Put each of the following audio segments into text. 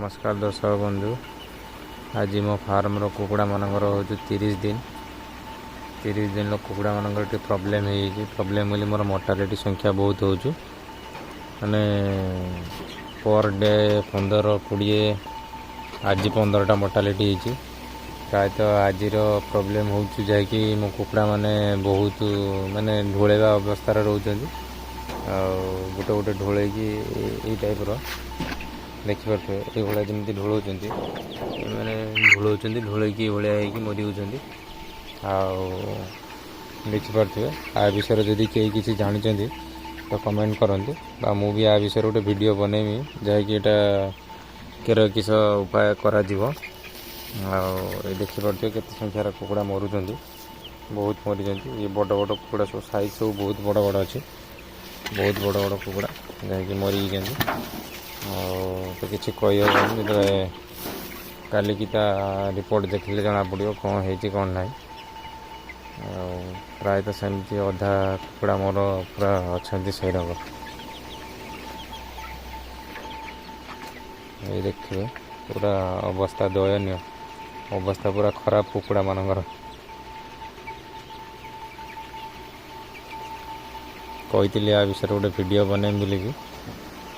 नमस्कार दर्शक बंधु। आज मो फार्म रो कुकुड़ा मानकर हो 30 दिन 30 दिन कुकुड़ा मानकर प्रॉब्लम है। प्रॉब्लम बोली मोर मोर्टालिटी संख्या बहुत हो माने पर डे 15-20 आज 15टा मोर्टालिटी होती। प्रायतः आज प्रॉब्लम हो जहाँकि मो कुकुड़ा माने बहुत माने ढोलेवा अवस्था रोचन गोटे गोटे ढोल टाइप देखिपे ये जमी ढोलौंट मैंने ढोलौंट ढोलैकी भाई मरी जाती। देखिपे आ विषय जदि कहीं किसी जानते तो कमेंट करतु मु भी आ विषय गोटे वीडियो बनैमी जहाँकि केर किस उपाय करा देखिपे केते संख्यार कुकुड़ा मरुंच बहुत मरी जाती। ये बड़ बड़ कुकुड़ा सब साइज सब बहुत बड़ बड़ अच्छे बहुत बड़ बड़ कुकुड़ा जहाँकि मरी जाती। तो किसी कही जो काली की रिपोर्ट देखिले जना पड़ो कौन है कौन ना। प्रायतः सेमती अधा कुकुड़ा मोर पूरा अच्छा से रंग ये देखिए पूरा अवस्था दयनीय अवस्था पूरा खराब कुकुड़ा मानकर कही आ विषय गोटे वीडियो बने बोलिकी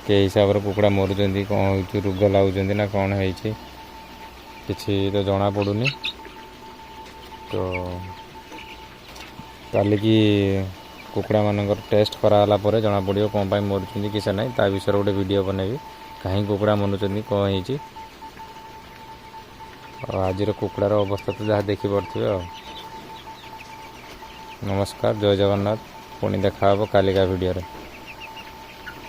के हिसाब से कुकुड़ा मरुंच कौन हो रोग लगुच ना कौन है किसी तो जना पड़ूनी। तो काली की कुकुड़ा मानकर टेस्ट कराला जना पड़ो कौन पाई मरुंच किसी ना ता विषय गोटे वीडियो बनैबी कहीं कुकुड़ा मनुंच कौन है। आज कुकुड़ार अवस्था तो जहाँ देखिपे। नमस्कार, जय जगन्नाथ। पुणी देखा कालिका वीडियो रे।